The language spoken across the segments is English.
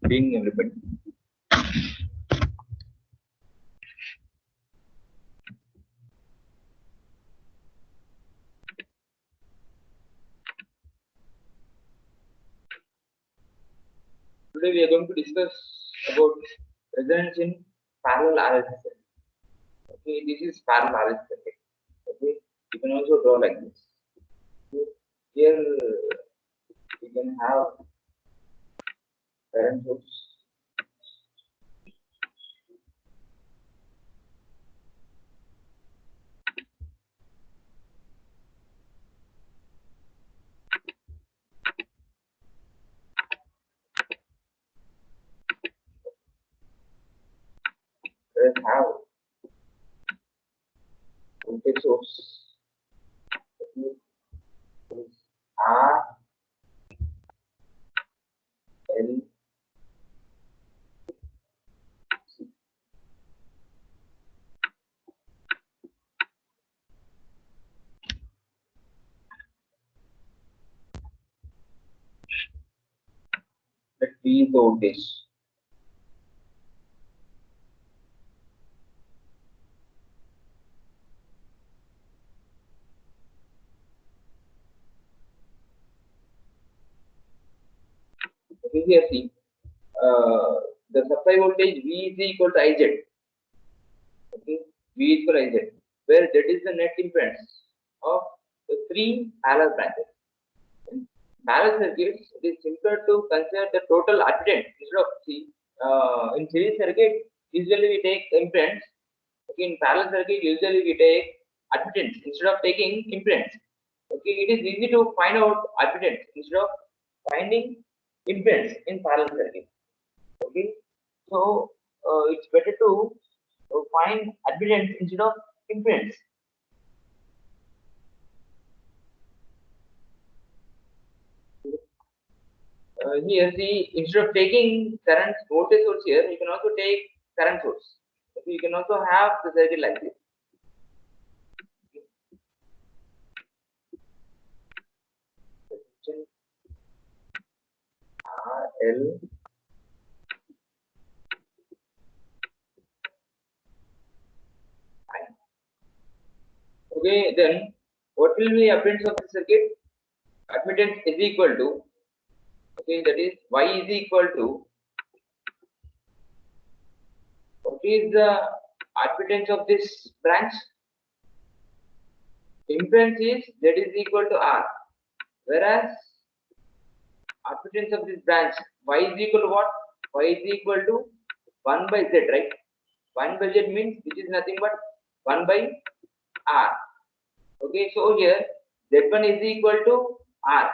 Being everybody. Today we are going to discuss about resonance in parallel RLC circuit. Okay, this is parallel RLC circuit. Okay, you can also draw like this. Okay. Here we can have current source. Let's have voltage source. Okay. R L C. Let V is the voltage. Okay, here see the supply voltage V is equal to IZ. Okay, V is equal to IZ, where that is the net impedance of the three parallel branches. In parallel circuits, it is simpler to consider the total admittance instead of in series circuit. Usually we take impedance. Okay, in parallel circuit, usually we take admittance instead of taking impedance. Okay, it is easy to find out admittance instead of finding impedance in parallel circuit. Okay, so it's better to find admittance instead of impedance. Here see, instead of taking current voltage source here, you can also take current source. Okay, you can also have the circuit like this. RL I. Okay, then what will be appearance of the circuit? Admittance is equal to, okay, that is Y is equal to, what is the admittance of this branch? Impedance is Z is equal to R, whereas admittance of this branch Y is equal to what? Y is equal to 1 by Z, right? 1 by Z means which is nothing but 1 by R. Okay, so here Z1 is equal to R.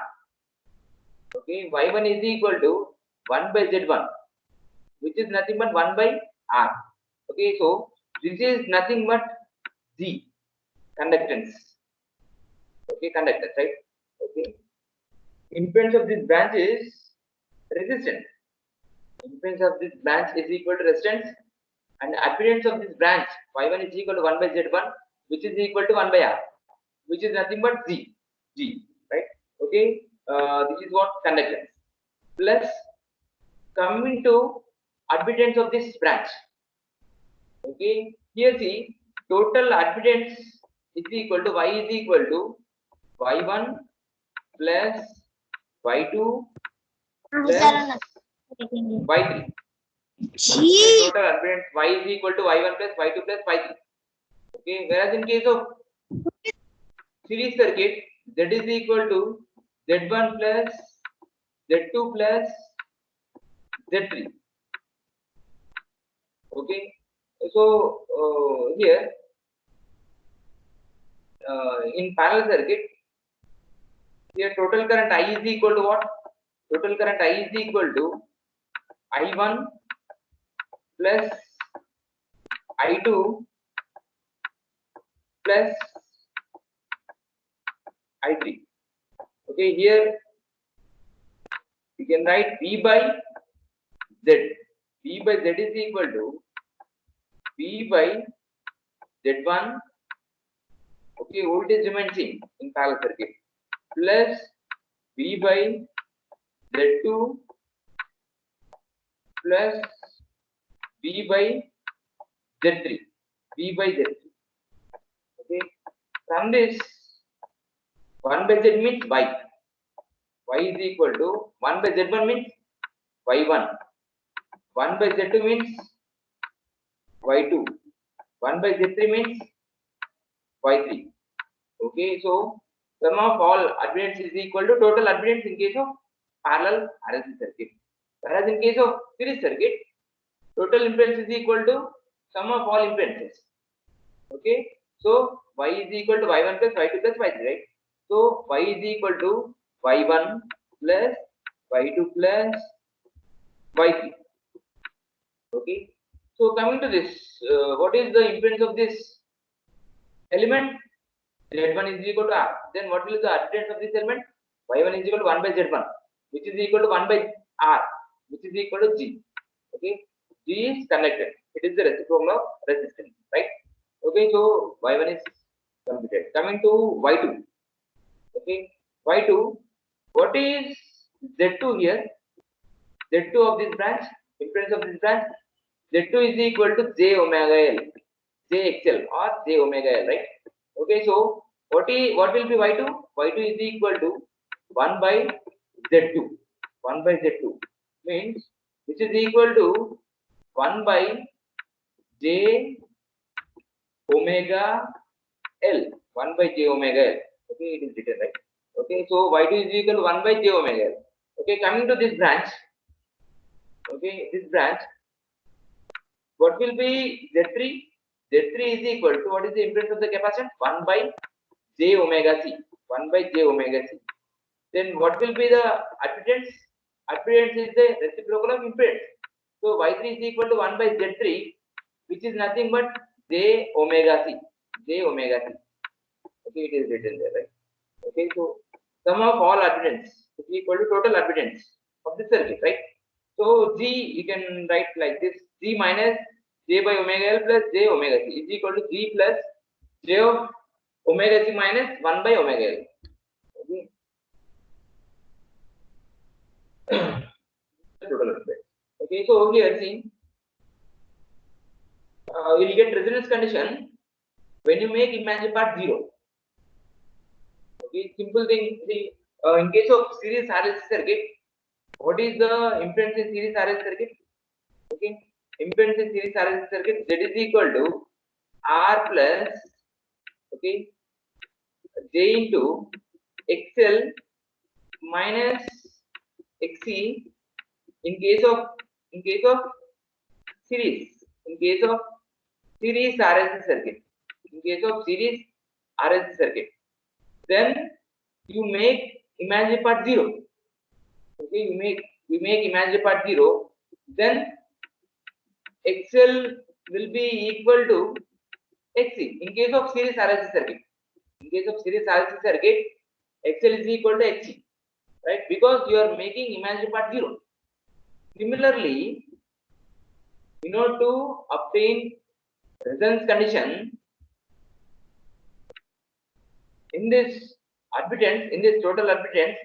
Okay, Y1 is equal to 1 by Z1, which is nothing but 1 by R. Okay, so this is nothing but G, conductance. Okay, conductance, right? Okay, impedance of this branch is resistance. Impedance of this branch is equal to resistance, and admittance of this branch Y1 is equal to 1 by Z1, which is equal to 1 by R, which is nothing but G, right? Okay, this is what conductance. Plus, coming to admittance of this branch. Okay, here see, total admittance is equal to Y is equal to Y1 plus Y2 plus Y3. Okay, total admittance Y is equal to Y1 plus Y2 plus Y3. Okay, whereas in case of series circuit, Z is equal to Z1 plus Z2 plus Z3. Okay, so here in parallel circuit, here total current I is equal to what? Total current I is equal to I1 plus I2 plus I3. Okay, here you can write V by Z. V by Z is equal to V by Z1. Okay, voltage remains same in parallel circuit, plus V by Z2 plus V by Z3. V by Z3. Okay. From this, 1 by Z means Y. Y is equal to 1 by Z1 means Y1. 1 by Z2 means Y2. 1 by Z3 means Y3. Okay, so sum of all admittance is equal to total admittance in case of parallel RLC circuit. Whereas in case of series circuit, total impedance is equal to sum of all impedances. Okay, so Y is equal to Y1 plus Y2 plus Y3, right? So Y is equal to Y1 plus Y2 plus Y3. Okay, so coming to this, what is the impedance of this element? Z1 is equal to R. Then what will be the admittance of this element? Y1 is equal to 1 by Z1, which is equal to 1 by R, which is equal to G. Okay, G is connected. It is the reciprocal of resistance, right? Okay, so Y1 is completed. Coming to Y2. Okay, Y2. What is Z2 here? Z2 of this branch, impedance of this branch. Z2 is equal to J omega L, JXL or J omega L, right? Okay, so what will be Y2? Y2 is equal to 1 by Z2. 1 by Z2 means which is equal to 1 by J omega L. 1 by J omega L. Okay, it is written right. Okay, so Y2 is equal to 1 by J omega L. Okay, coming to this branch. Okay, this branch. What will be Z3? Z3 is equal to what is the impedance of the capacitor? 1 by J omega C. 1 by J omega C. Then what will be the admittance? Admittance is the reciprocal of impedance. So Y3 is equal to 1 by Z3, which is nothing but J omega C. J omega C. Okay, it is written there, right? Okay, so sum of all admittance is equal to total admittance of the circuit, right? So G you can write like this: G minus J by omega L plus J omega C is equal to G plus J of omega C minus 1 by omega L. Okay. Total admittance. Okay, so here see, you will get resonance condition when you make imaginary part 0. Okay, simple thing. See, in case of series RLC circuit, what is the impedance in series RLC circuit? Okay, impedance in series RLC circuit, that is equal to R plus, okay, J into XL minus XC in case of series. In case of series RLC circuit. In case of series RLC circuit, then you make imaginary part 0. Okay, you make imaginary part 0, then XL will be equal to XC in case of series RLC circuit. In case of series RLC circuit, XL is equal to XC, right? Because you are making imaginary part 0. Similarly, in order to obtain resonance condition in this admittance, in this total admittance,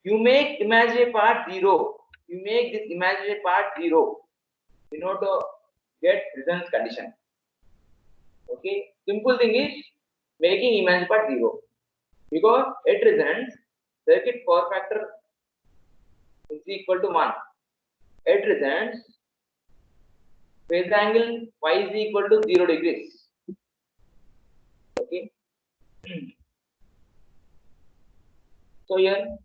you make imaginary part 0. You make this imaginary part 0 in order to get resonance condition. Okay, simple thing is making imaginary part 0, because at resonance circuit power factor is equal to 1. At resonance phase angle phi is equal to 0 degrees. Okay. So here,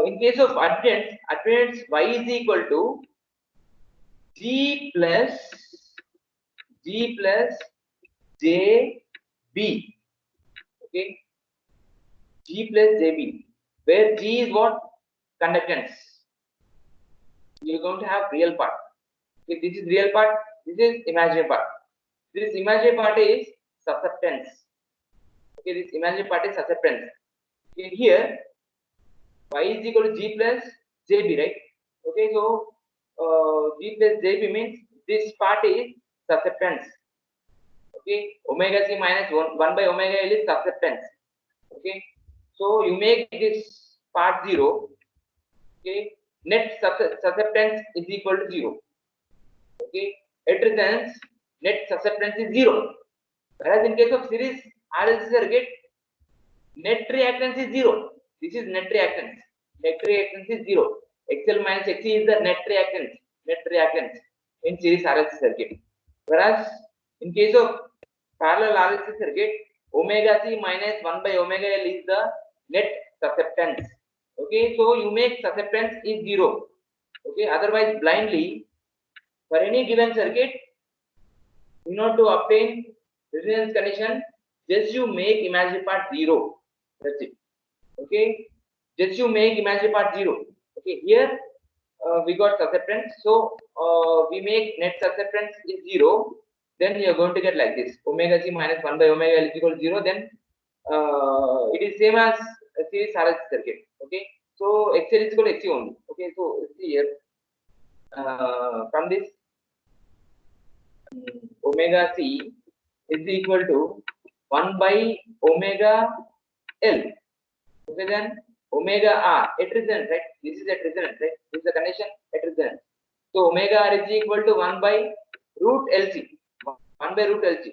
in case of admittance y is equal to G plus JB. Okay, G plus JB, where G is what? Conductance. You are going to have real part. Okay, this is real part. This is imaginary part. This imaginary part is susceptance. Okay, this imaginary part is susceptance. Okay, here y is equal to G plus JB, right? Okay, so G plus JB means this part is susceptance. Okay, omega C minus 1 by omega L is susceptance. Okay, so you make this part 0. Okay, net susceptance is equal to 0. Okay, it represents net susceptance is 0. Whereas in case of series RLC circuit, net reactance is 0. This is net reactance. Net reactance is 0. XL minus XC is the net reactance. Net reactance in series RLC circuit. Whereas in case of parallel RLC circuit, omega C minus 1 by omega L is the net susceptance. Okay, so you make susceptance is 0. Okay, otherwise blindly for any given circuit, in order to obtain resonance condition, just you make imaginary part 0. That's it. Okay, just you make imaginary part 0. Okay, here we got susceptance, so we make net susceptance is 0. Then you are going to get like this: omega C minus 1 by omega L is equal to 0. Then it is same as a series RLC circuit. Okay, so XL is equal to XC only. Okay, so see here from this omega C is equal to 1 by omega L. Okay, then omega R at resonance, right? This is at resonance, right? This is the condition at resonance. So omega R is equal to 1 by root LC. 1 by root LC.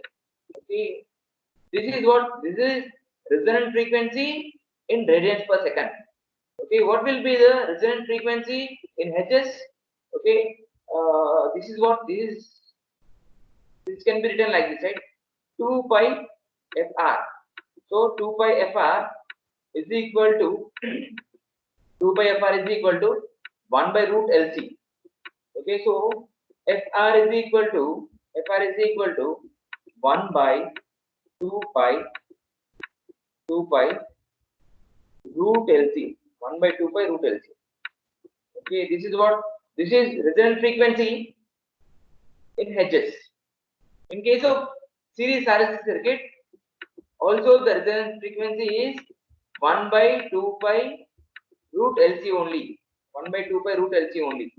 Okay, this is what? This is resonant frequency in radians per second. Okay, what will be the resonant frequency in Hz? Okay, this is what this can be written like this, right? 2 pi fr. So 2 pi fr is equal to 2 pi fr is equal to 1 by root LC. Okay, so fr is equal to 1 by 2 pi root LC. 1 by 2 pi root LC. Okay, this is what? This is resonant frequency in Hz. In case of series RLC circuit, also the resonance frequency is 1 by 2 pi root LC only. 1 by 2 pi root LC only.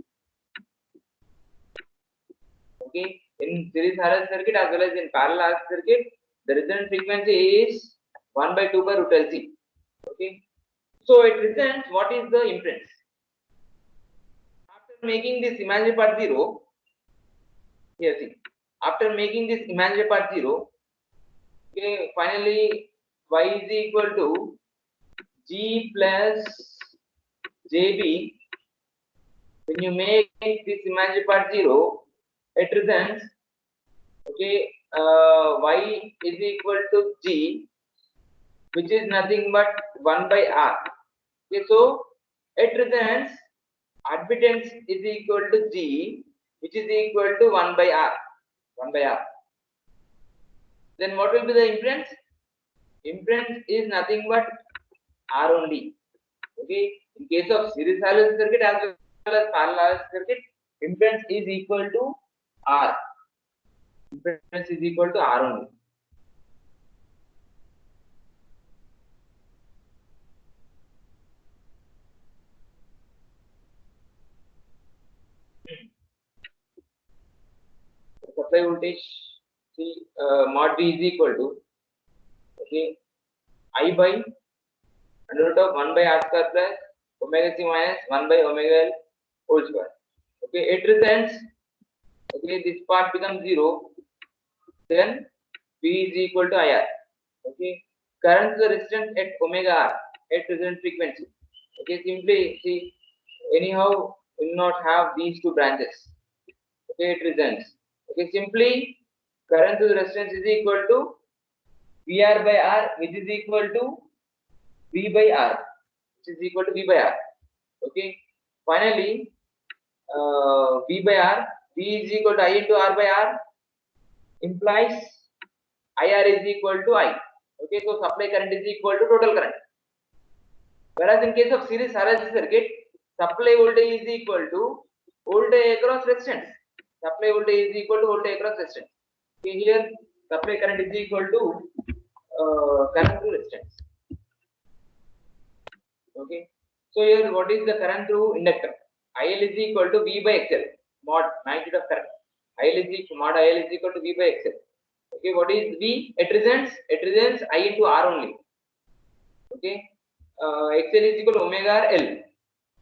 Okay, in series RLC circuit as well as in parallel RLC circuit, the resonant frequency is 1 by 2 pi root LC. Okay, so it represents what is the impedance. After making this imaginary part 0, here see, after making this imaginary part 0, okay, finally y is equal to G plus JB. When you make this imaginary part 0, it represents, okay, y is equal to G, which is nothing but 1 by R. Okay, so it represents admittance is equal to G, which is equal to 1 by R. 1 by R. Then what will be the impedance? Impedance is nothing but R only. Okay, in case of series RLC circuit as well as parallel RLC circuit, impedance is equal to R. Impedance is equal to R only. Supply voltage, see, mod V is equal to, okay, I by under root of 1 by R square plus omega C minus 1 by omega L whole square. Okay, it represents, okay, this part becomes 0, then V is equal to IR. Okay, current to the resistance at omega R at resonant frequency. Okay, simply see, anyhow will not have these two branches. Okay, it represents. Okay, simply current to the resistance is equal to VR by R, which is equal to V by R, which is equal to V by R. Okay, finally V by R, V is equal to I into R by R implies IR is equal to I. Okay, so supply current is equal to total current. Whereas in case of series RLC circuit, supply voltage is equal to voltage across resistance. Supply voltage is equal to voltage across resistance. Okay, here supply current is equal to current through resistance. Okay, so here what is the current through inductor? IL is equal to V by XL, mod magnitude of current. IL is equal to V by XL. Okay, what is V? It represents I into R only. Okay, XL is equal to omega R L.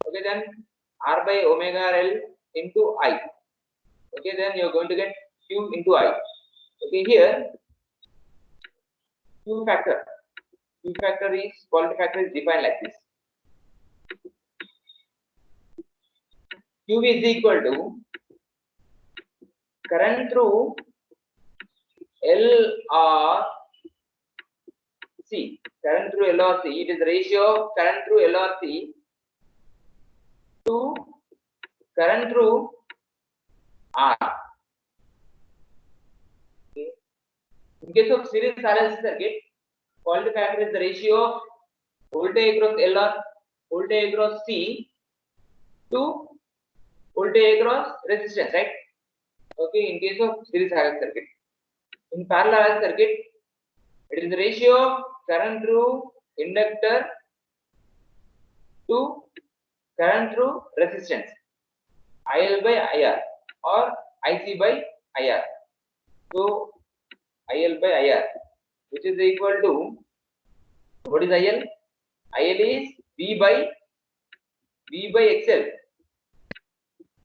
Okay, then R by omega L into I. Okay, then you're going to get Q into I. Okay, here Q factor is quality factor is defined like this. Q is equal to current through L or C. Current through L or C. It is the ratio of current through L or C to current through R. Okay. In case of series RLC circuit, quality factor is the ratio of voltage across L or voltage across C to voltage across resistance, right? Okay, in case of series RLC circuit. In parallel RLC circuit, it is the ratio of current through inductor to current through resistance, IL by IR or IC by IR. So IL by IR, which is equal to, what is IL? IL is V by XL.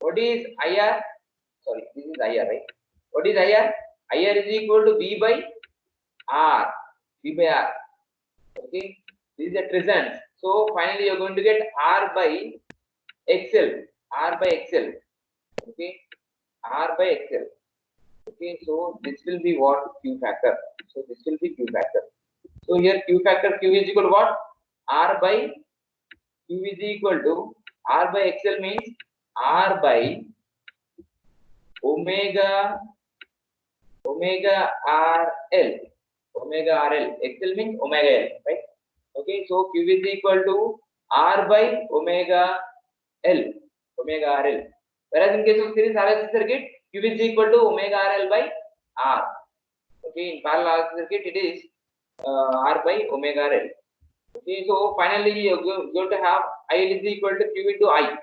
What is IR? Sorry, this is IR, right? What is IR? IR is equal to V by R. V by R. Okay, this is a resistance. So finally, you're going to get R by XL. R by XL. Okay, R by XL. Okay, so this will be what? Q factor. So this will be Q factor. So here Q factor, Q is equal to what? R by Q is equal to R by XL means R by omega RL. Omega RL. XL means omega L, right? Okay, so Q is equal to R by omega L. Omega RL. Whereas in case of series RLC circuit, Q is equal to omega RL by R. Okay, in parallel RLC circuit, it is R by omega RL. Okay, so finally you're going to have IL is equal to Q into I.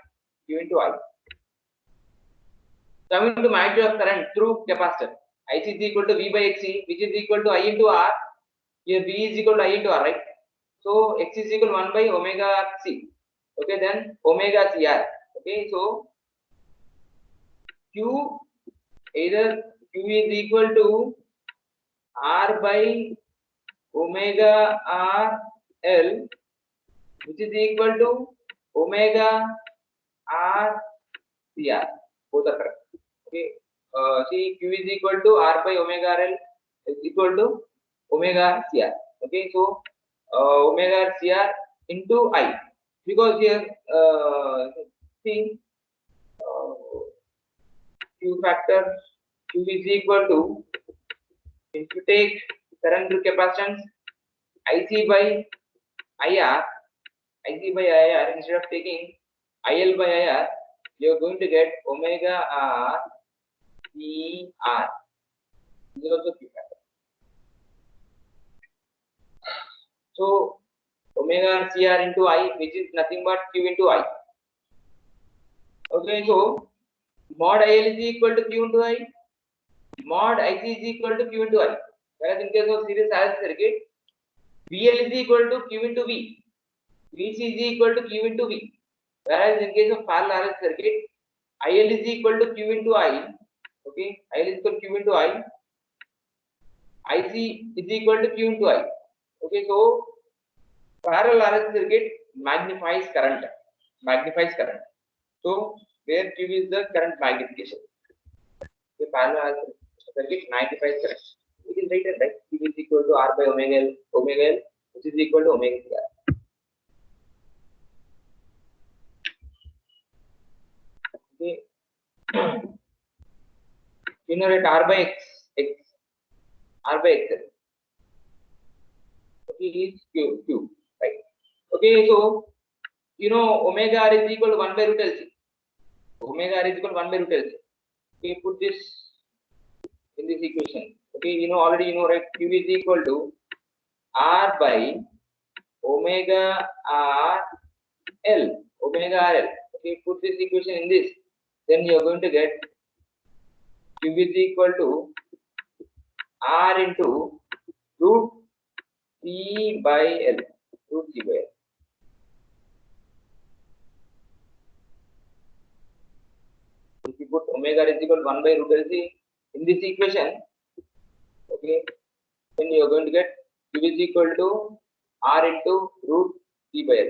Q into I. Coming to magnitude of current through capacitor, IC is equal to V by XC, which is equal to I into R. Here V is equal to I into R, right? So X is equal to 1 by omega C. Okay, then omega CR. Okay, so Q, either Q is equal to R by omega RL, which is equal to omega R CR. Both are correct. Okay, see, Q is equal to R by omega RL is equal to omega CR. Okay, so omega CR into I, because here see Q factor, Q is equal to, if you take current through capacitance IC by IR, instead of taking IL by IR, you are going to get omega R CR. This is also Q factor. So omega CR into I, which is nothing but Q into I. Okay, so mod IL is equal to Q into I, mod IC is equal to Q into I. Whereas in case of series RLC circuit, VL is equal to Q into V, VC is equal to Q into V. Whereas in case of parallel RLC circuit, IL is equal to Q into I. Okay, IL is equal to Q into I. IC is equal to Q into I. Okay, so parallel RLC circuit magnifies current. So where Q is the current magnification. The parallel RLC circuit magnifies current. It is written, right? Q is equal to R by omega L, which is equal to omega CR. Okay. You know that R by R by XL. Okay, is Q, right? Okay, so you know omega R is equal to 1 by root LC. Omega R is equal to 1 by root LC. Okay, put this in this equation. Okay, you know already, you know, right? Q is equal to R by omega RL. Okay, put this equation in this. Then you are going to get Q is equal to R into root C by L. If you put omega is equal to 1 by root LC in this equation, okay, then you are going to get Q is equal to R into root C by L.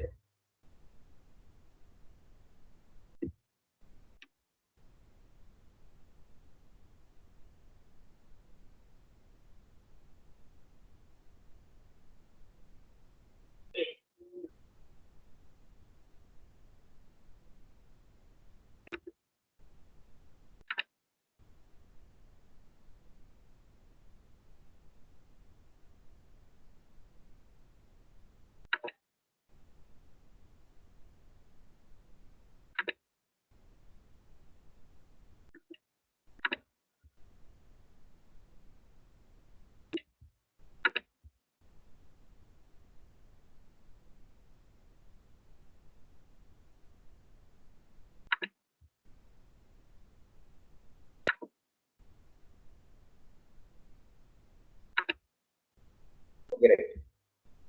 Okay, right.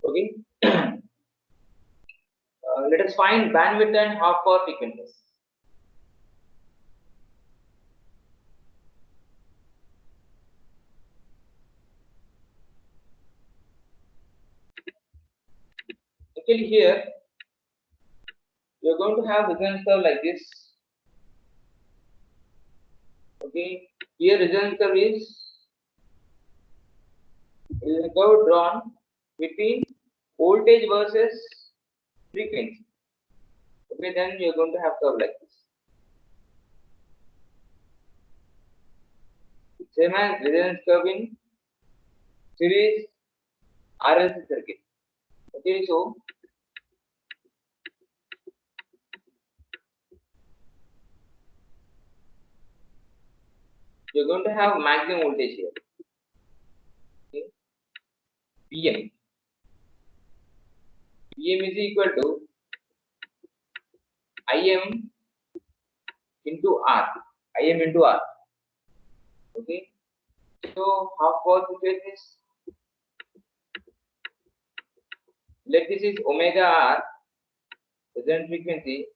Okay. Let us find bandwidth and half power frequencies. Actually, here you are going to have resonance curve like this. Okay, here resonance curve is a curve drawn between voltage versus frequency. Okay, then you are going to have curve like this. Same as resonance curve in series RLC circuit. Okay, so you're going to have maximum voltage here. Okay, Pm. Pm is equal to Im into R. Im into R. Okay, so half power frequency is, let this is omega R, resonant frequency.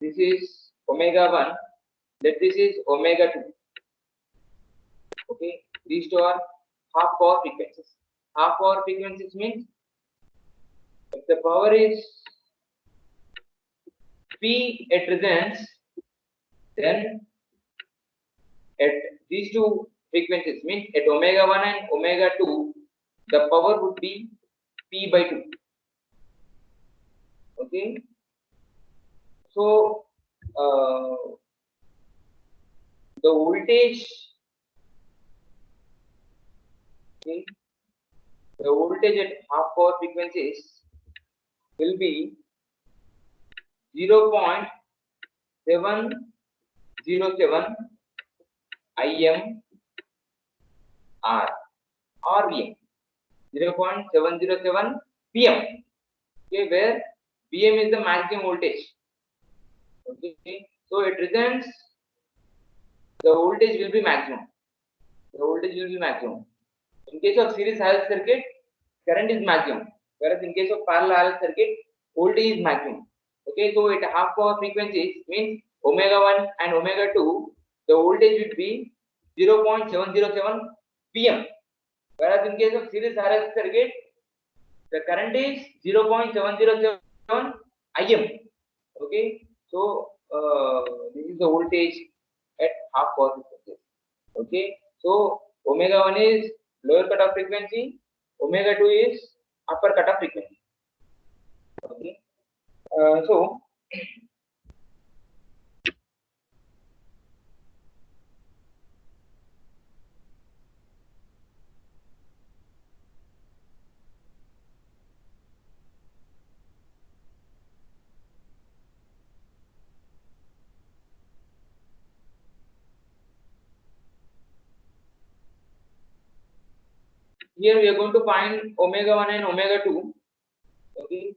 This is omega 1. Let this is omega 2. Okay, these two are half power frequencies. Half power frequencies means if the power is P at resonance, then at these two frequencies means at omega 1 and omega 2, the power would be P by 2. Okay, so the voltage, okay, the voltage at half power frequencies will be 0.707 Im R or Vm, 0.707 Pm. Okay, where Pm is the maximum voltage. Okay, so it represents the voltage will be maximum. The voltage will be maximum. In case of series RLC circuit, current is maximum, whereas in case of parallel RLC circuit, voltage is maximum. Okay, so at half power frequencies means omega 1 and omega 2, the voltage would be 0.707 Pm, whereas in case of series RLC circuit, the current is 0.707 Im. Okay, so this is the voltage at half power frequency. Okay, so omega 1 is lower cutoff frequency, omega 2 is upper cutoff frequency. Okay, so here we are going to find omega 1 and omega 2. Okay,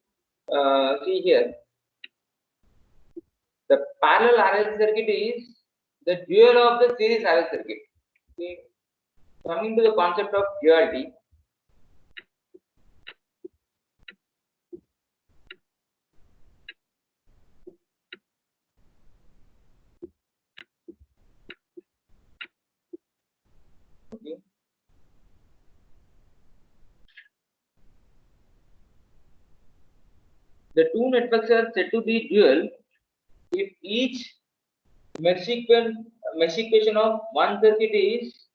see here, the parallel RLC circuit is the dual of the series RLC circuit. Okay, coming to the concept of duality, The two networks are said to be dual if each mesh equation of one circuit is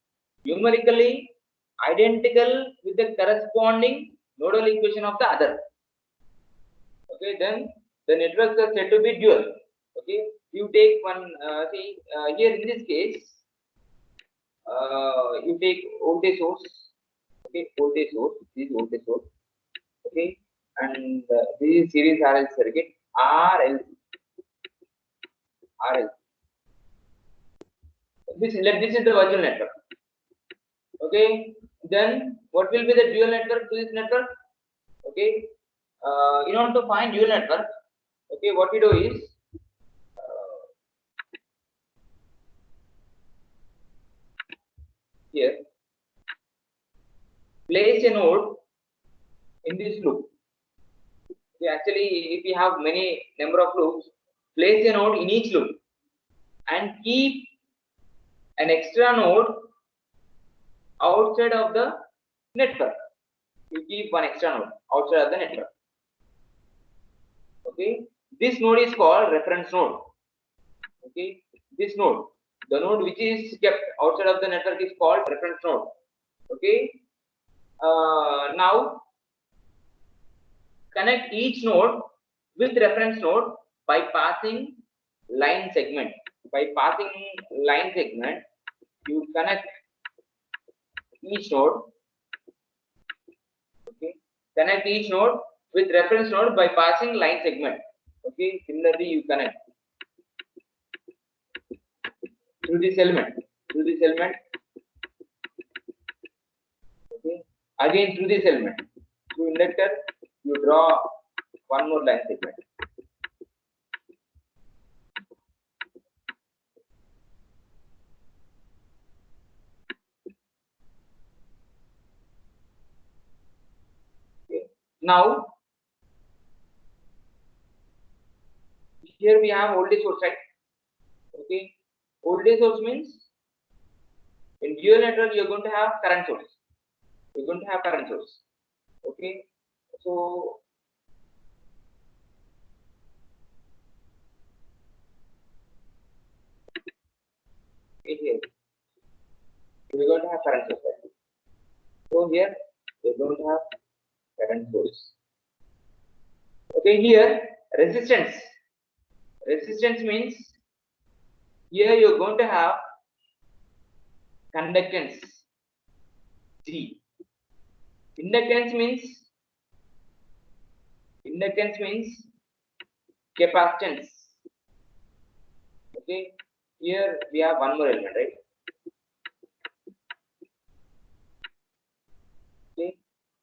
numerically identical with the corresponding nodal equation of the other. Okay, then the networks are said to be dual. Okay, you take one, here in this case, you take voltage source. Okay, voltage source, this is voltage source. Okay, and this is series RLC circuit, RLC. This is the virtual network. Okay, then what will be the dual network to this network? Okay, in order to find dual network, okay, what we do is, here place a node in this loop. Okay, actually, if we have many number of loops, place a node in each loop and keep an extra node outside of the network. You keep one extra node outside of the network. Okay, this node is called reference node. Okay, this node, the node which is kept outside of the network is called reference node. Okay, now connect each node with reference node by passing line segment. By passing line segment, you connect each node. Okay, connect each node with reference node by passing line segment. Okay, similarly you connect through this element. Okay, again through this element. Through inductor, you draw one more line segment. Okay. Now here we have voltage source, right? Okay, voltage source means in dual network you are going to have current source. Okay, so here we are going to have current source. Right? So here we are going to have current source. Okay, here resistance. Resistance means here you are going to have conductance G. Inductance means capacitance. Okay, here we have one more element, right? Okay,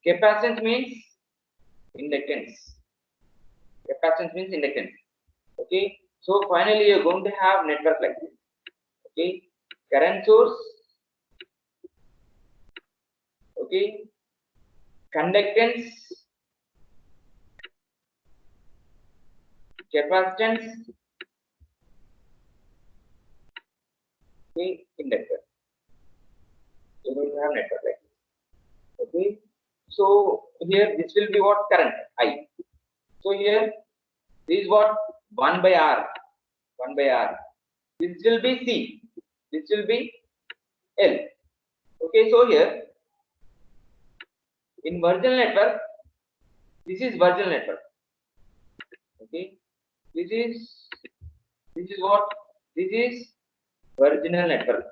capacitance means inductance. Okay, so finally you're going to have network like this. Okay, current source. Okay, conductance, capacitance, okay, inductor. You're going to have network like this. Okay, so here this will be what? Current I. So here this is what? 1 by R. This will be C. This will be L. Okay, so here in virtual network, this is virtual network. Okay, this is what? This is virginal network.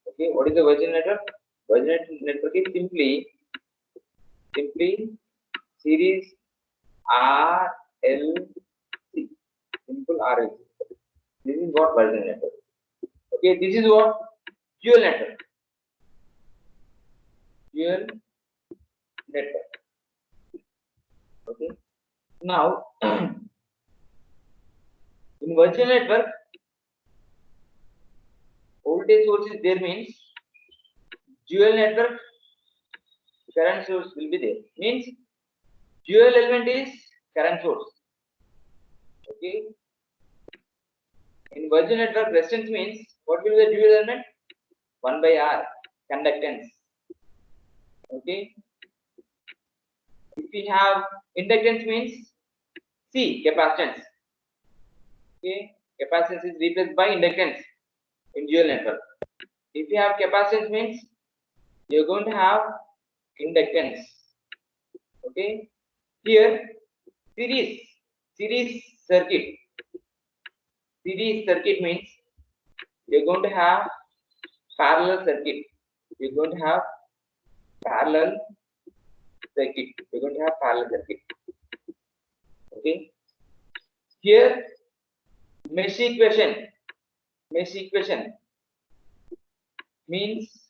Okay, what is the virginal network? Virginal network is simply series RLC. Simple RLC. This is what virginal network. Okay, this is what dual network. Okay, now in virtual network, voltage source is there means dual network current source will be there. Means dual element is current source. Okay. In virtual network, resistance means what will be the dual element? 1 by R, conductance. Okay. If we have inductance means C, capacitance. Okay. Capacitance is replaced by inductance in dual network. If you have capacitance means you're going to have inductance. Okay. Here series circuit. Series circuit means you're going to have parallel circuit. You're going to have parallel circuit. You're going to have parallel circuit. Okay. Here mesh equation. Mesh equation means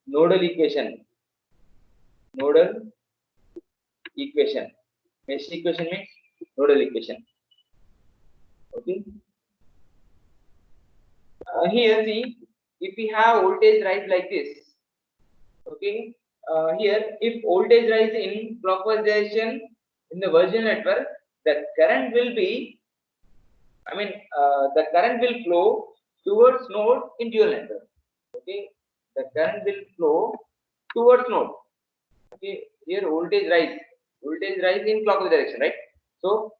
nodal equation. Nodal equation. Mesh equation means nodal equation. Okay. Here see, if we have voltage rise like this, okay. Here, if voltage rise in clockwise direction in the virtual network, the current will be, the current will flow towards node in dual network. Okay, the current will flow towards node. Okay, here voltage rise in clockwise direction, right? So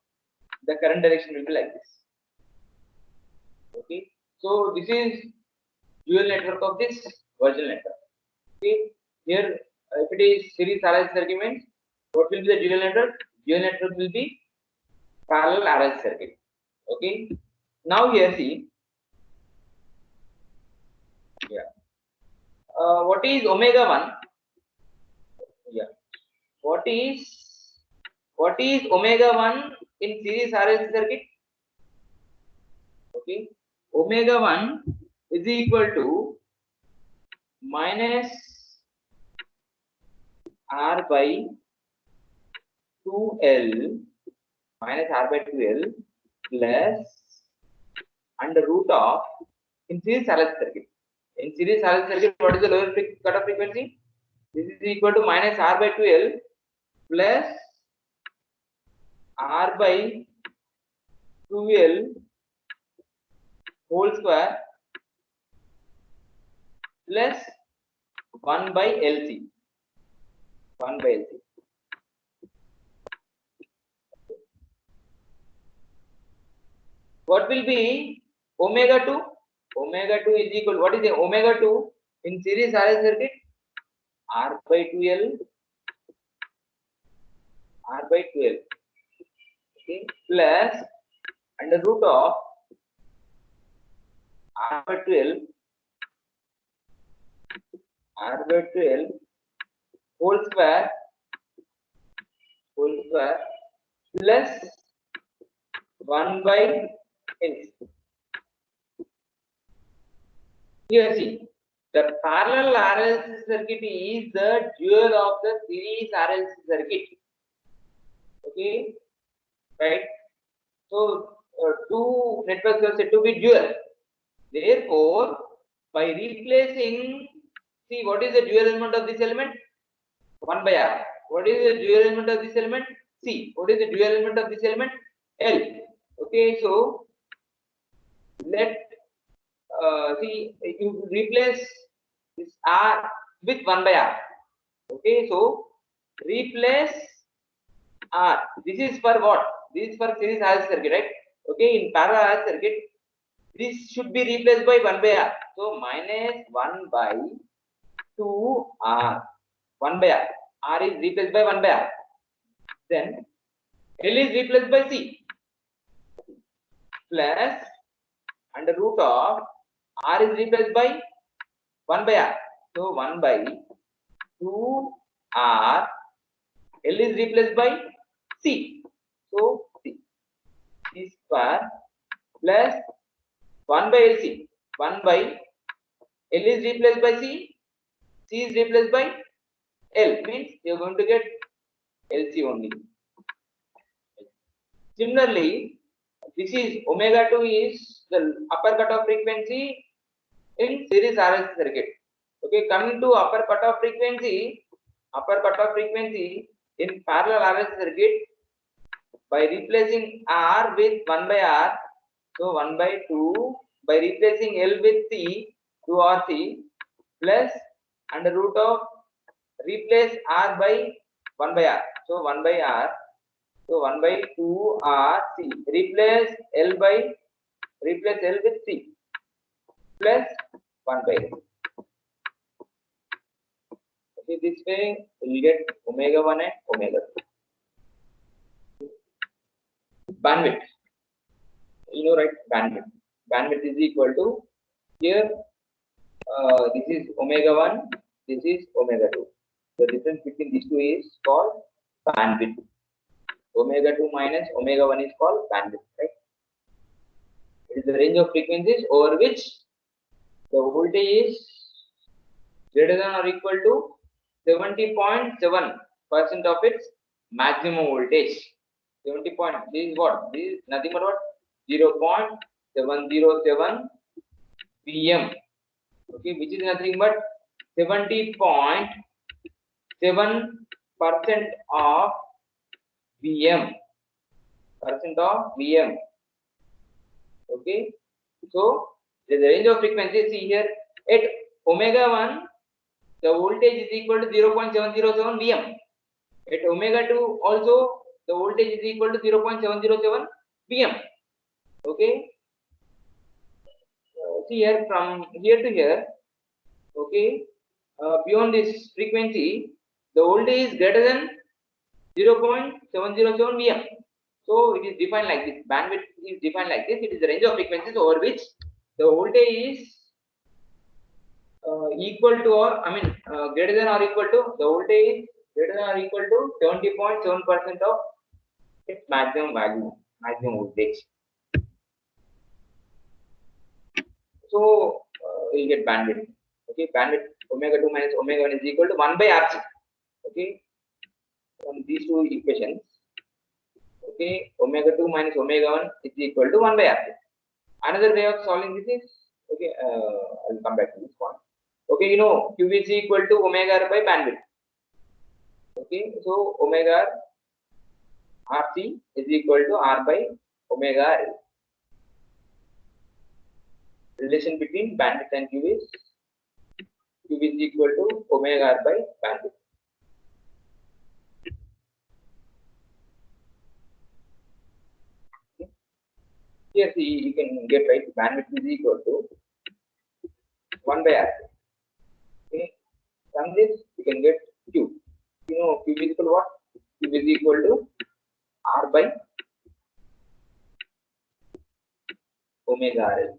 the current direction will be like this. Okay, so this is dual network of this virtual network. Okay, here if it is series RLC circuit means what will be the dual network? Dual network will be parallel RLC circuit. Okay, now here see, yeah, what is omega 1? Yeah, what is omega 1 in series RLC circuit? Okay, omega 1 is equal to minus R by 2L minus R by 2L plus under root of in series RLC circuit. In series RLC circuit, what is the lower cutoff frequency? This is equal to minus R by 2L plus R by 2L whole square plus 1 by LC. 1 by LC. What will be omega 2? Omega 2 is equal to, what is the omega 2 in series RLC circuit? R by 2L, R by 2L, okay, plus under root of R by 2L, R by 2L whole square plus 1 by L. Here see, the parallel RLC circuit is the dual of the series RLC circuit. Okay, right? So two networks are said to be dual. Therefore, by replacing, see what is the dual element of this element? 1 by R. What is the dual element of this element? C. What is the dual element of this element? L. Okay, so let see, you replace this R with 1 by R. Okay, so replace R. This is for what? This is for series RLC circuit, right? Okay, in parallel RLC circuit, this should be replaced by 1 by R. So minus 1 by 2 R. 1 by R. R is replaced by 1 by R. Then L is replaced by C plus under root of R is replaced by 1 by R. So 1 by 2 R. L is replaced by C. So C square plus 1 by LC. 1 by L is replaced by C. C is replaced by L. Means you are going to get LC only. Similarly, this is omega 2 is the upper cutoff frequency in series RLC circuit. Okay, coming to upper cutoff frequency in parallel RLC circuit, by replacing R with 1 by R, so 1 by 2, by replacing L with C, 2 RC plus under root of replace R by 1 by R. So 1 by R. So 1 by 2 R C. Replace L with C plus 1 by L. Okay, this way we'll get omega 1 and omega 2. Bandwidth. You know, right? Bandwidth is equal to here. This is omega 1. This is omega 2. The difference between these two is called bandwidth. Omega 2 minus omega 1 is called bandwidth, right? It is the range of frequencies over which the voltage is greater than or equal to 70.7% of its maximum voltage. 70 point. This is what? This is nothing but what? 0.707 Vm. Okay, which is nothing but 70.7% of Vm. Okay, so the range of frequency. See here, at omega 1, the voltage is equal to 0.707 Vm. At omega 2 also, the voltage is equal to 0.707 Vm. Okay, see here, from here to here. Okay, beyond this frequency, the voltage is greater than 0.707 Vm. So it is defined like this. Bandwidth is defined like this. It is the range of frequencies over which the voltage is equal to, or greater than or equal to, the voltage is greater than or equal to 70.7% of its maximum voltage. So you get bandwidth. Okay, bandwidth omega 2 minus omega 1 is equal to 1 by RC. Okay, from these two equations. Okay, omega 2 minus omega 1 is equal to 1 by RC. Another way of solving this is, okay, I'll come back to this one. Okay, you know, Q is equal to omega R by bandwidth. Okay, so omega RC is equal to R by omega L. Relation between bandwidth and Q is equal to omega R by bandwidth. Here, see, you can get, right, bandwidth is equal to 1 by R. Okay, from this you can get Q. You know, Q is equal to what? Q is equal to R by omega RL.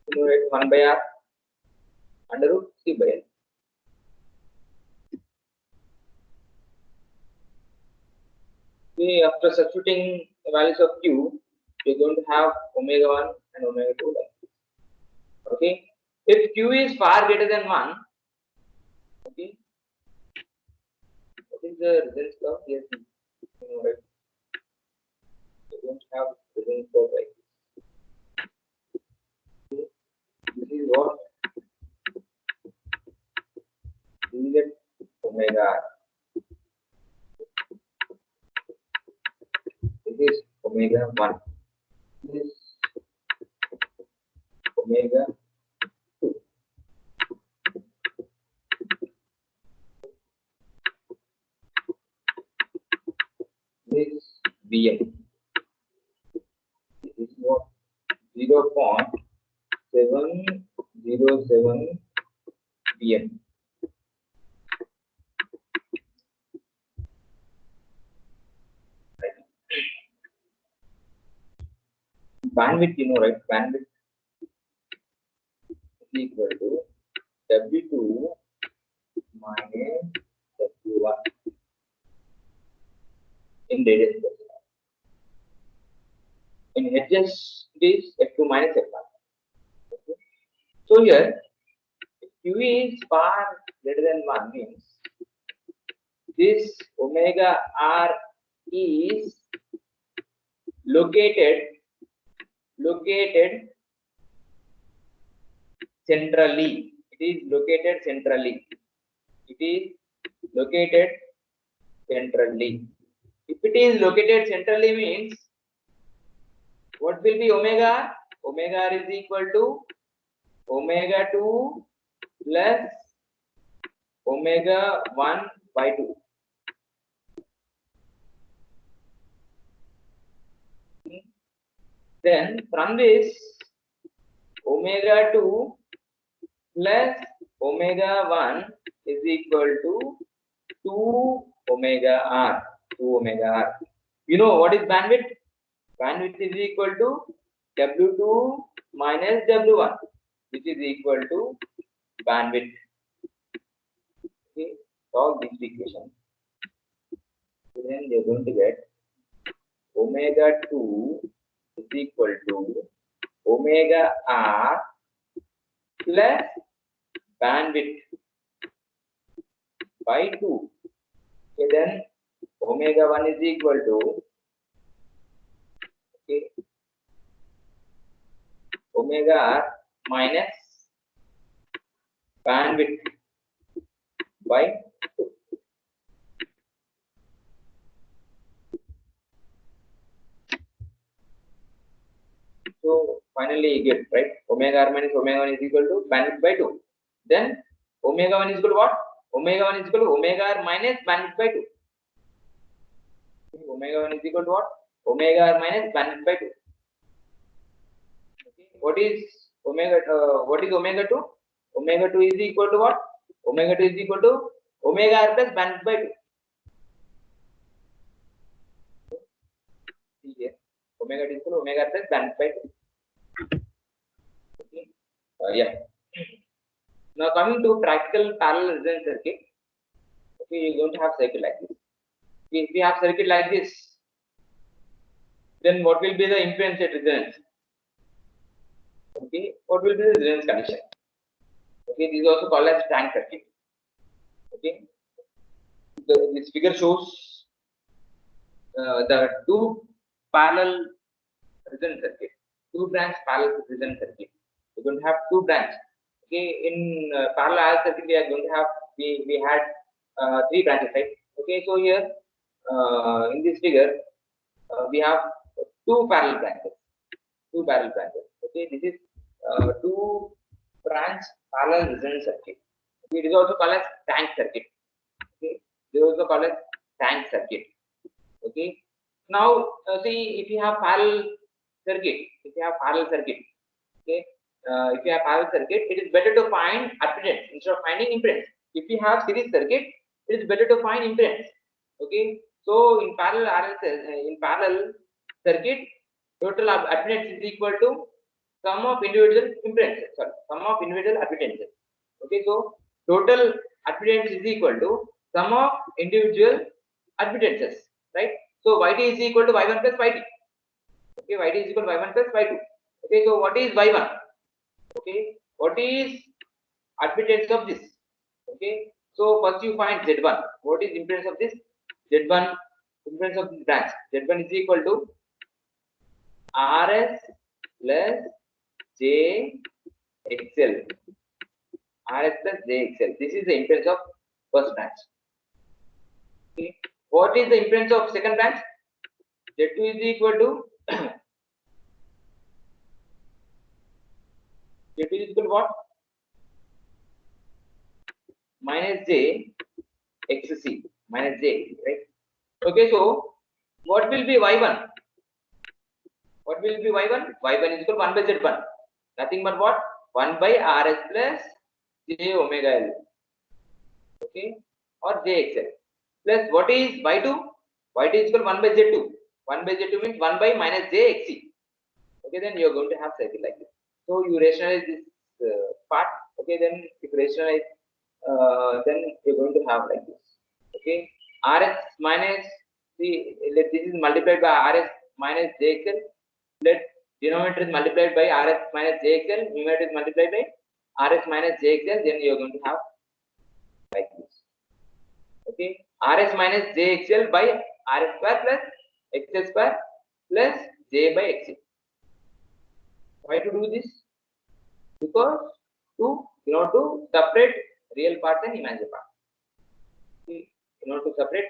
You know, right, 1 by R under root C by L. Okay, after substituting the values of Q, you're going to have omega 1 and omega 2 like this. Okay, if Q is far greater than 1, okay, what is the resistance curve here? You know, right? You're going to have resistance curve like this. Okay. This is what? This is at omega R. This is omega 1. This is omega 2. This is Vm. This is what? 0.707 Vm. Bandwidth, you know, right? Bandwidth is equal to W2 minus W1 in radius per second. In Hs, it is F2 minus F1. Okay. So here, if Q is far greater than 1 means this omega R is located centrally. It is located centrally. If it is located centrally means what will be omega? Omega R is equal to omega 2 plus omega 1 by 2. Then from this omega 2 plus omega 1 is equal to 2 omega r. 2 omega r. You know what is bandwidth? Bandwidth is equal to W2 minus W1, which is equal to bandwidth. Okay, solve this equation. Then they are going to get omega 2 is equal to omega r plus bandwidth by 2. Okay, then omega 1 is equal to omega r minus bandwidth by 2. So finally you get, right, omega r minus omega 1 is equal to bandwidth by 2. Then omega 1 is equal to what? Omega 1 is equal to omega r minus bandwidth by 2. Omega 1 is equal to what? Omega r minus bandwidth by 2. Okay. What is omega 2? Omega 2 is equal to what? Omega 2 is equal to omega r plus bandwidth by 2. See here, omega 2 is equal to omega r plus bandwidth by 2. Okay. Yeah. Now coming to practical parallel resonance circuit. Okay, you're going to have circuit like this. If we have circuit like this, then what will be the impedance at resonance? Okay, what will be the resonance condition? Okay, this is also called as tank circuit. Okay, this figure shows the two parallel resonance circuit, two branch parallel resonance circuit. We're going to have two branch. Okay, in parallel circuit we are going to have we had three branches, right? Okay, so here in this figure we have two parallel branches. Okay, this is two branch parallel resonance circuit. Okay, it is also called as tank circuit. Okay, it is also called as tank circuit. Okay, now see, if you have parallel circuit, okay, if you have parallel circuit, it is better to find impedance instead of finding impedance. If you have series circuit, it is better to find impedance. Okay, so in parallel circuit, total impedance is equal to sum of individual impedances. Sum of individual impedances. Okay, so total impedance is equal to sum of individual impedances, right? So yt is equal to y1 plus yt. Okay, yt is equal to y1 plus y2. Okay, so what is y1? Okay, what is impedance of this? Okay, so first you find z1. What is impedance of this? Z1, impedance of this branch. Z1 is equal to Rs plus jXL. Rs plus jXL. This is the impedance of first branch. Okay, what is the impedance of second branch? Z2 is equal to Z2 is equal to what? Minus j xc, minus j, right? Okay, so what will be y1? What will be y1? Y1 is equal to 1 by z1. Nothing but what? 1 by rs plus j omega l. Okay, or jxl. Plus what is y2? Y2 is equal to 1 by z2. 1 by z2 means 1 by minus j xc. Okay, then you are going to have circuit like this. So you rationalize this part. Okay, then if you rationalize, then you're going to have like this. Okay, rs minus, see, let this is multiplied by rs minus jxl. Let denominator is multiplied by rs minus jxl. Numerator is multiplied by rs minus jxl. Then you're going to have like this. Okay, rs minus jxl by rs square plus xl square plus j by xc. Why to do this? Because to separate real part and imaginary part. Okay, to separate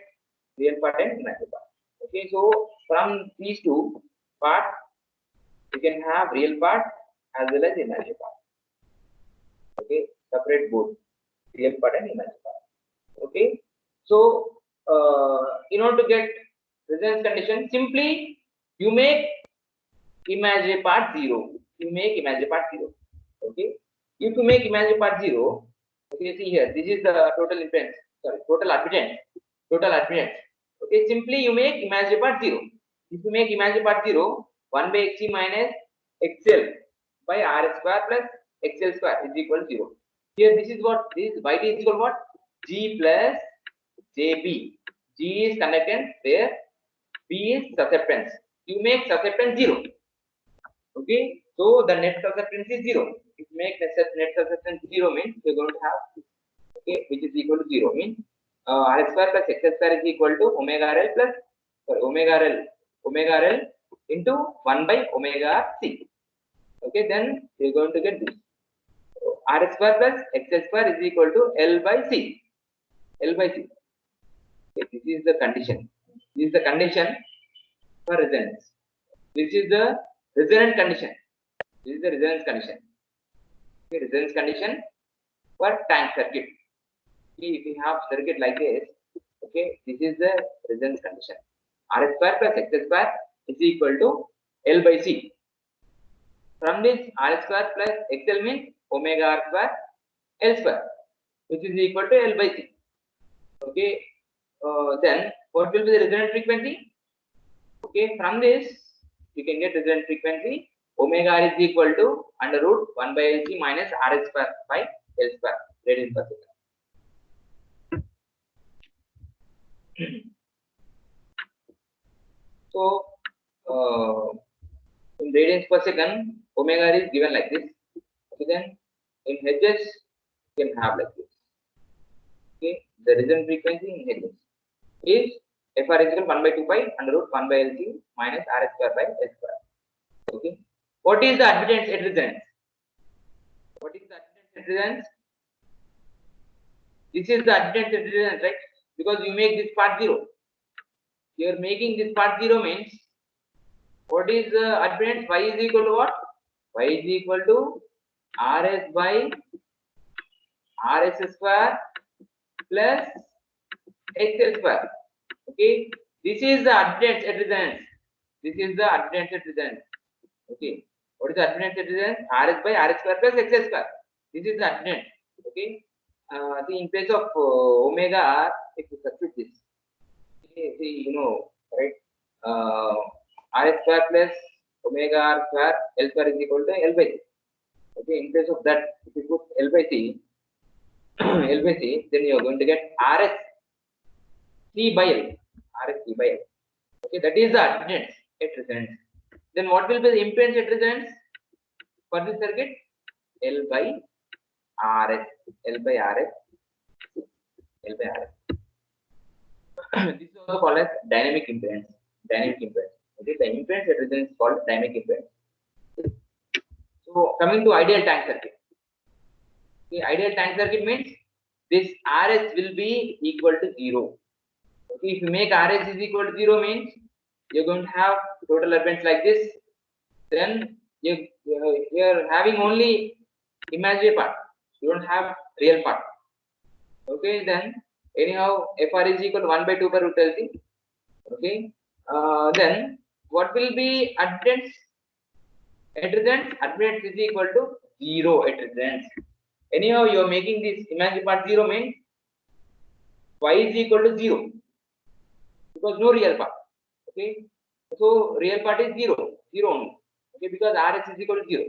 real part and imaginary part. Okay, so from these two parts, you can have real part as well as imaginary part. Okay, separate both real part and imaginary part. Okay, so in order to get resonance condition, simply you make imaginary part 0. You make imaginary part 0. Okay, if you make imaginary part 0, okay, see here, this is the total impedance, sorry, total admittance. Okay, simply you make imaginary part 0. If you make imaginary part 0, 1 by xc minus xl by r square plus xl square is equal to 0. Here, this is what this yt is equal to what? G plus jb. G is conductance, where B is susceptance. You make susceptance 0. Okay, so the net susceptance is 0. If you make net susceptance 0 means you're going to have, okay, which is equal to 0 means r square plus x square is equal to omega rl plus, sorry, omega rl into 1 by omega c. Okay, then you're going to get this. R square plus x square is equal to L by C. L by C. Okay, this is the condition. This is the condition for resonance. This is the resonant condition. This is the resonance condition. Okay, resonance condition for tank circuit. See, if we have circuit like this, okay, this is the resonance condition. R square plus x square is equal to L by C. From this, R square plus XL means omega R square L square, which is equal to L by C. Okay, then what will be the resonant frequency? Okay, from this you can get resonant frequency omega R is equal to under root 1 by L C minus R square by L square radians per second. So in radians per second, omega R is given like this. Okay, then in hertz you can have like this. Okay, the resonant frequency in hertz is FR is equal to 1 by 2 pi under root 1 by LC minus R square by S square. Okay, what is the admittance at resonance? What is the admittance at resonance? This is the admittance at resonance, right? Because you make this part 0. You are making this part 0 means what is the admittance? Y is equal to what? Y is equal to RS by RS square plus XL square. Okay, this is the admittance at resonance. This is the admittance at resonance. Okay, what is the admittance at resonance? RS by RS square plus XL square. This is the admittance. Okay, see, in place of omega R, if you substitute this, okay, see, you know, right? RS square plus omega R square L square is equal to L by C. Okay, in place of that, if you put L by C, L by C, then you are going to get RS C by L. RS C by L. Okay, that is the admittance at resonance. Then what will be the impedance at resonance for this circuit? L by RS. L by RS. L by RS. This is also called as dynamic impedance. Dynamic impedance. Okay, the impedance at resonance is called dynamic impedance. So coming to ideal tank circuit. Okay, ideal tank circuit means this RS will be equal to 0. Okay, if you make RS is equal to 0 means you're going to have total admittance like this. Then you're having only imaginary part. You don't have real part. Okay, then anyhow FR is equal to 1 by 2 by root LC. Okay, then what will be admittance at resonance? Admittance is equal to 0 at resonance. Anyhow, you are making this imaginary part 0 means Y is equal to 0 because no real part. Okay, so real part is 0 only. Okay, because RS is equal to 0.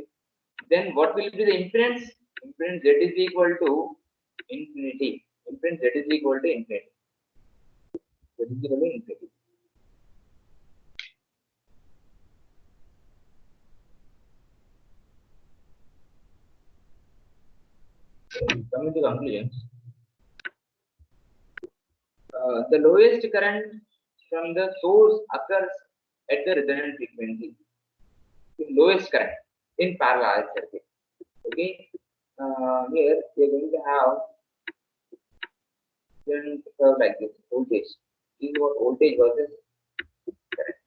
Then what will be the impedance? Impedance Z is equal to infinity. Impedance Z is equal to infinity. Z is equal to infinity. Coming to conclusions, the lowest current from the source occurs at the resonant frequency. The lowest current in parallel circuit. Okay, here we are going to have then curve like this. Voltage. This is what voltage versus current.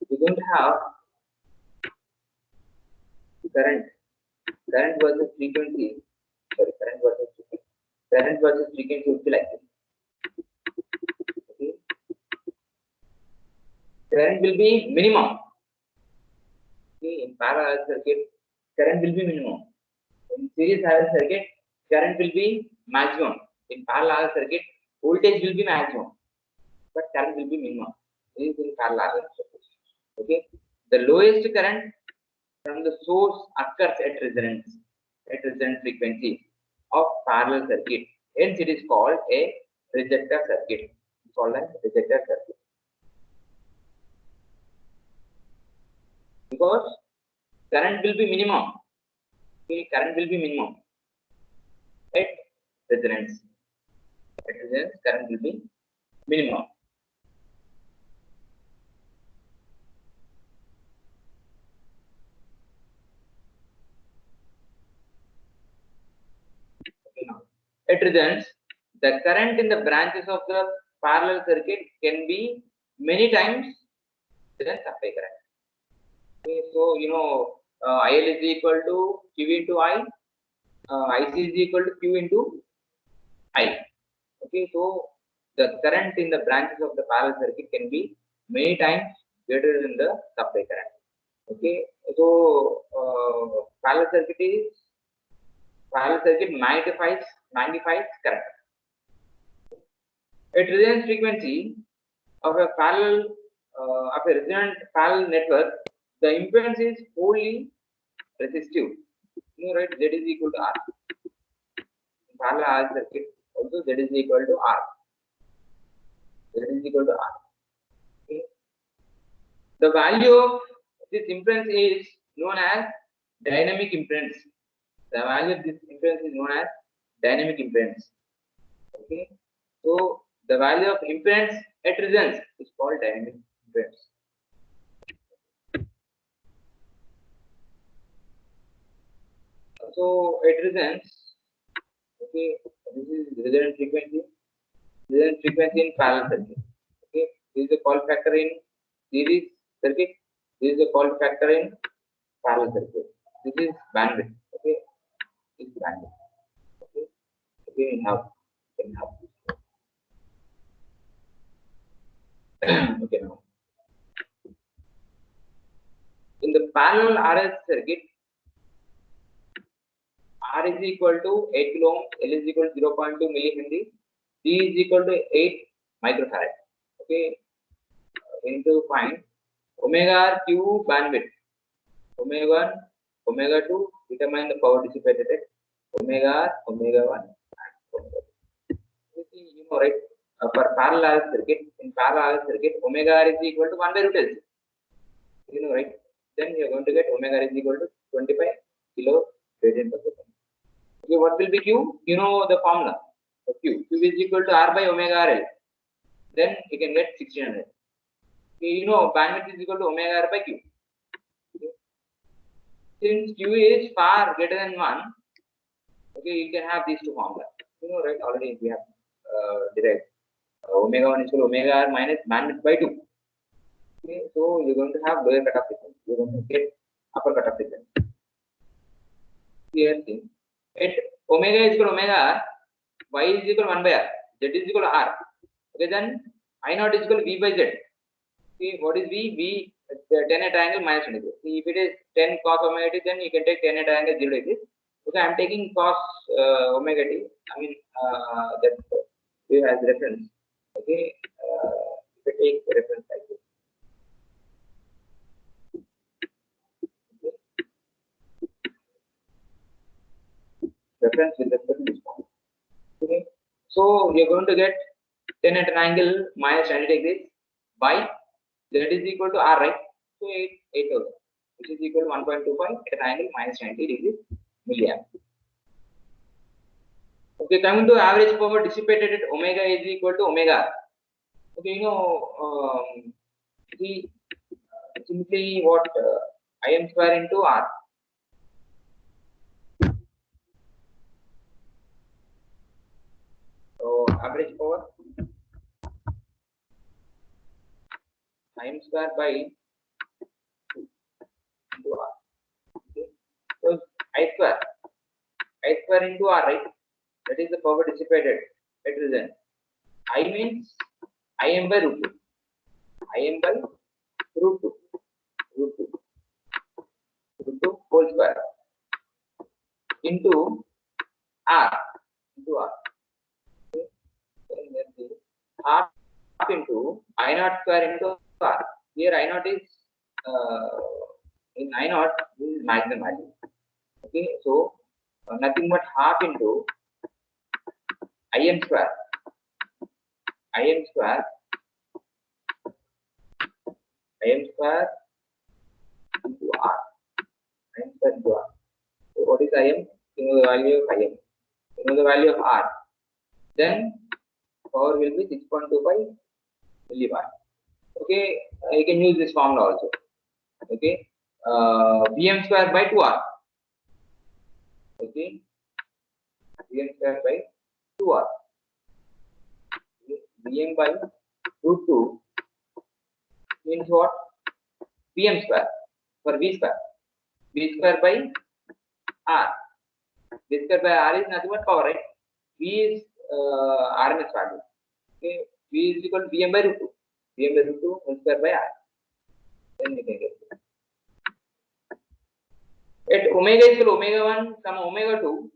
We're going to have current current versus frequency, sorry, current versus frequency would be like this. Okay, current will be minimum. Okay, in parallel circuit, current will be minimum. In series parallel circuit, current will be maximum. In parallel circuit, voltage will be maximum, but current will be minimum. This is in parallel circuit. Okay, the lowest current from the source occurs at resonance frequency of parallel circuit. Hence, it is called a rejector circuit. It's called a rejector circuit because current will be minimum. Okay, current will be minimum at resonance. At resonance, current will be minimum. Okay, now, at resonance, the current in the branches of the parallel circuit can be many times than supply current. Okay, so IL is equal to Q into I, IC is equal to Q into I. Okay, so the current in the branches of the parallel circuit can be many times greater than the supply current. Okay, so parallel circuit magnifies current. At resonance frequency of a resonant parallel network, the impedance is wholly resistive. Right? Z is equal to R. In parallel circuit, also Z is equal to R. Z is equal to R. Okay. The value of this impedance is known as dynamic impedance. The value of this impedance is known as dynamic impedance. Okay. So the value of impedance at resonance is called dynamic impedance. So at resonance, okay, this is resonant frequency in parallel circuit. Okay, this is the call factor in series circuit. This is the call factor in parallel circuit. This is bandwidth. Okay, this is bandwidth. Okay, okay, we have. Okay, now in the parallel RS circuit, R is equal to 8 kilo ohm, L is equal to 0.2 millihenry, C is equal to 8 microfarad. Okay, into find omega R Q bandwidth, omega 1, omega 2, determine the power dissipated at omega R, omega 1, and omega 2. You know, right? For parallel circuit, in parallel circuit, omega R is equal to 1 by root LC. You know, right? Then you are going to get omega R is equal to 25 kilo radian per second. Okay, what will be Q? You know the formula. So Q is equal to R by omega RL. Then you can get 1600. Okay, you know bandwidth is equal to omega R by Q. Okay. Since Q is far greater than 1, okay, you can have these two formulas. You know, right? Already we have derived omega 1 is equal to omega R minus bandwidth by 2. Okay, so you're going to have lower cutoff frequency. You're going to get upper cutoff frequency. Here, thing. At omega is equal to omega R, y is equal to 1 by R, z is equal to R. Okay, then I naught is equal to V by Z. See, what is V? V 10 at angle minus 20 degrees. See, if it is 10 cos omega t, then you can take 10 at angle 0 degrees. Okay, I am taking cos omega t. I mean, that as reference. Okay, if I take reference like this. Reference with respect to this point. Okay, so you're going to get 10 at an angle minus 90 degrees by Z is equal to R, right? So 8000, which is equal to 1.25 at an angle minus 90 degrees milliamp. Okay, coming to average power dissipated at omega is equal to omega. Okay, see simply what Im square into R. So average power Im square by into R. Okay, so I square square into R, right? That is the power dissipated at resonance. I means Im by root 2. Im by root 2. Root 2. Root 2 whole square into R. Into R. Okay. Half into I naught square into R. Here I naught is in I naught this is maximum value. Okay, so nothing but half into Im square. Im square. Im square into R. Im square into R. So what is Im? You know the value of Im. You know the value of R. Then power will be 6.25 milliwatt. Okay, you can use this formula also. Okay, Vm square by 2R. Okay, Vm square by 2R. Okay. Vm by root 2 means what? Vm square for V square. V square by R. V square by R is nothing but power, right? V is RMS value. Okay, V is equal to Vm by root 2. Vm by root 2 whole square by R. Then we can get it. At omega is equal to omega 1 comma omega 2,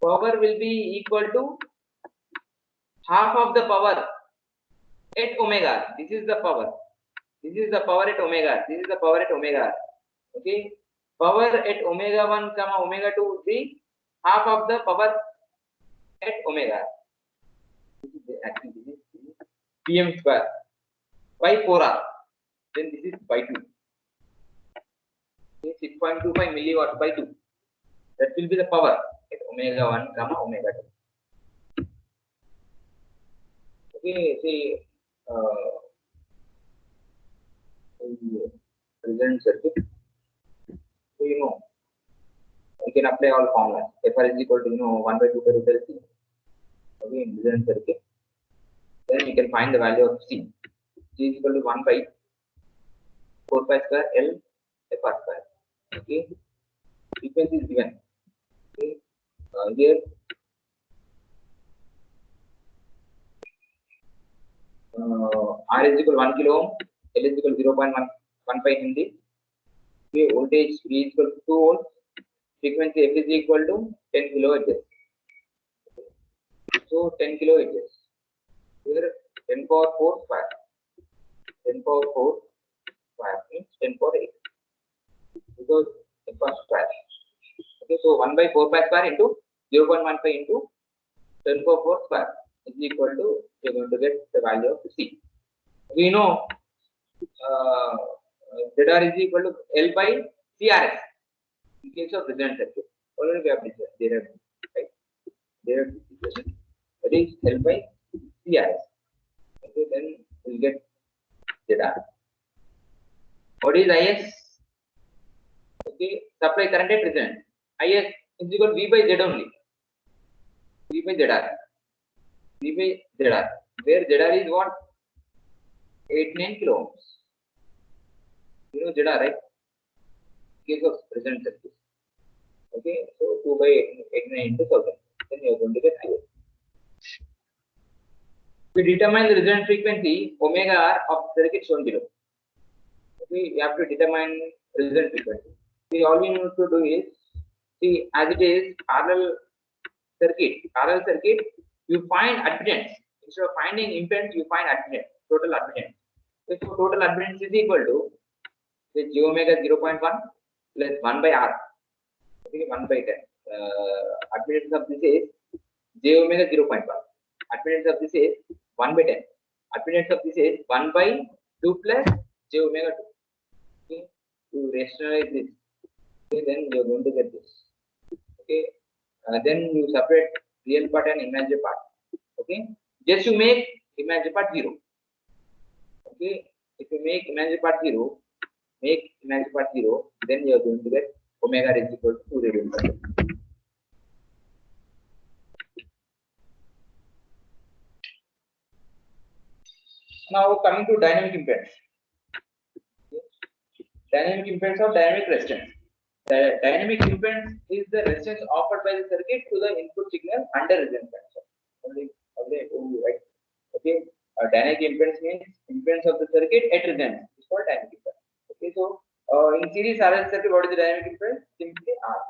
power will be equal to half of the power at omega. This is the power. This is the power at omega. This is the power at omega. Okay. Power at omega 1 comma omega 2 would be half of the power at omega. This is actually this is Pm square by 4R. Then this is by 2. Okay, 6.25 milliwatt by 2. That will be the power at omega 1 comma omega 2. Okay, see resonant circuit. So you know you can apply all formulas. Fr is equal to 1 by 2 pi root L C. Okay, in resonant circuit. Then you can find the value of C. C is equal to 1 by 4 pi square L Fr square. Okay, frequency is given. Okay, here R is equal to 1 kilo ohm, L is equal to 0.15 Henry. Okay, voltage V is equal to 2 volts. Frequency F is equal to 10 kilohertz. So 10 kilohertz. Here 10 power 4 square. 10 power 4 square means 10 power 8. Because F square. Okay, so 1 by 4 pi square into 0.15 into 10 power 4 square is equal to, we are going to get the value of C. We know ZR is equal to L by CRS in case of resonant circuit. Already we have derived, right? Derived equation. That is L by CRS. Okay, then we'll get ZR. What is IS? Okay, supply current at resonant. IS is equal to V by Z only. V by ZR. V by ZR. Where ZR is what? 89 kilo ohms. You know ZR, right? Case of resonant circuit. Okay, so 2 by 89 into 1000. Then you are going to get IS. We determine the resonant frequency omega R of circuit shown below. Okay, you have to determine resonant frequency. See, all we need to do is, see, as it is parallel circuit, you find admittance. Instead of finding impedance, you find admittance, total admittance. So total admittance is equal to, say, j omega 0.1 plus 1 by R. Okay, 1 by 10. Admittance of this is j omega 0.1. Admittance of this is 1 by 10. Admittance of this is 1 by 2 plus j omega 2. Okay, to rationalize this, okay, then you are going to get this. Okay, then you separate real part and imaginary part. Okay, just you make imaginary part 0. Okay, if you make imaginary part 0, then you are going to get omega is equal to 2 radian per second. Now coming to dynamic impedance. Dynamic impedance or dynamic resistance. The dynamic impedance is the resistance offered by the circuit to the input signal under resistance factor. Right? Okay. Dynamic impedance means impedance of the circuit at resistance. It's called dynamic impedance. Okay. So in series RLC circuit, what is the dynamic impedance? Simply R.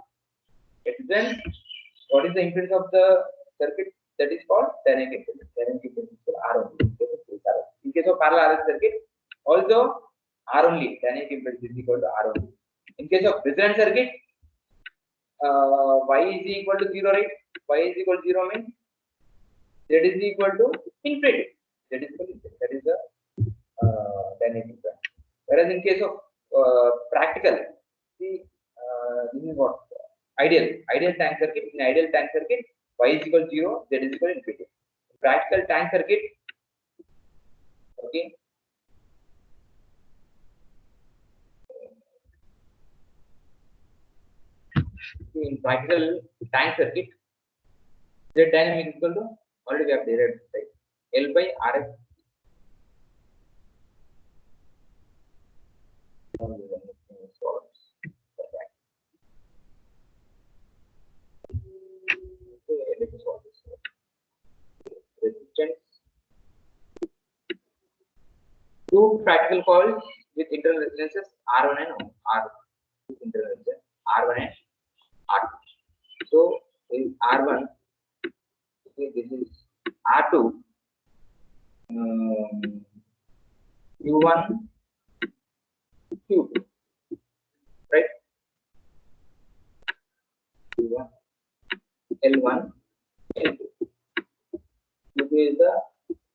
At resistance, what is the impedance of the circuit? That is called dynamic impedance. Dynamic impedance is called R only. In case of parallel RLC circuit, also R only. Dynamic impedance is equal to R only. In case of resonant circuit, y is equal to 0, right? Y is equal to 0 means Z is equal to infinity. That is the dynamic impedance. Whereas in case of practical, see, this is what ideal tank circuit. In ideal tank circuit, y is equal to 0, Z is equal to infinity. Practical tank circuit, okay. In practical tank circuit, Z dynamic is equal to, already we have derived, right? L by Rf. Resistance. Two practical coils with internal resistances R1 and R2. Internal resistance R1 and R2. So in R1, okay, this is R2, Q1, Q2, right? Q1, L1, L2. Q2 is the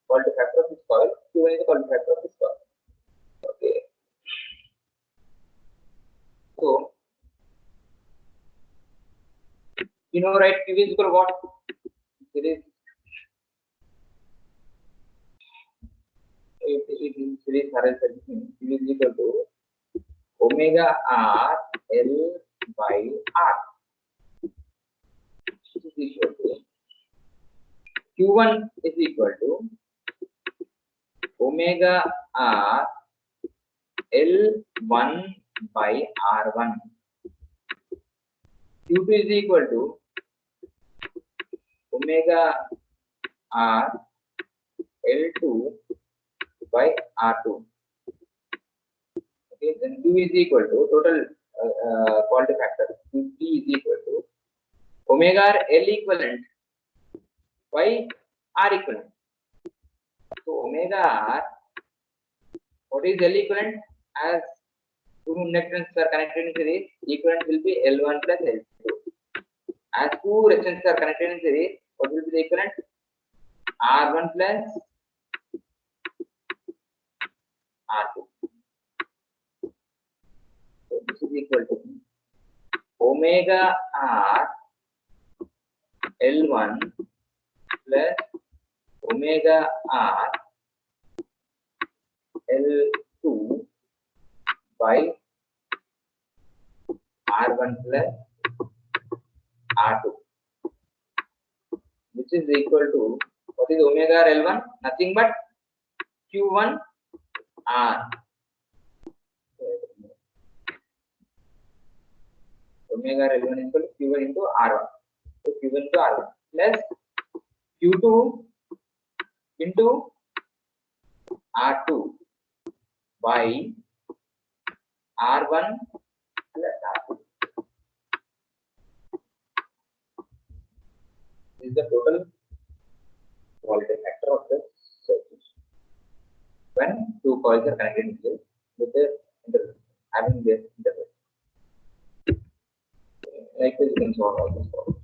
quality factor of this coil. Q1 is the quality factor of this coil. Okay. So you know, right? Q is equal to what? It is series RL circuit. Q is equal to omega R L by R. This is equal to Q1 is equal to omega R L1 by R1. Q2 is equal to omega R L2 by R2. Okay, then Q is equal to total quality factor. Q is equal to omega R L equivalent by R equivalent. So omega R, what is L equivalent? As two inductance are connected in series, equivalent will be L1 plus L2. As two resistances are connected in series, what will be the equivalent? R1 plus R2. So this is equal to omega R L1 plus omega R L2 by R1 plus R2, which is equal to, what is omega R L1? Nothing but Q1 R. Omega R L1 is equal to Q1 into R1. So Q1 into R1 plus Q2 into R2 by R1 plus R2. This is the total quality factor of the circuit when two coils are connected with their having their interface. Like this, you can solve all this problem.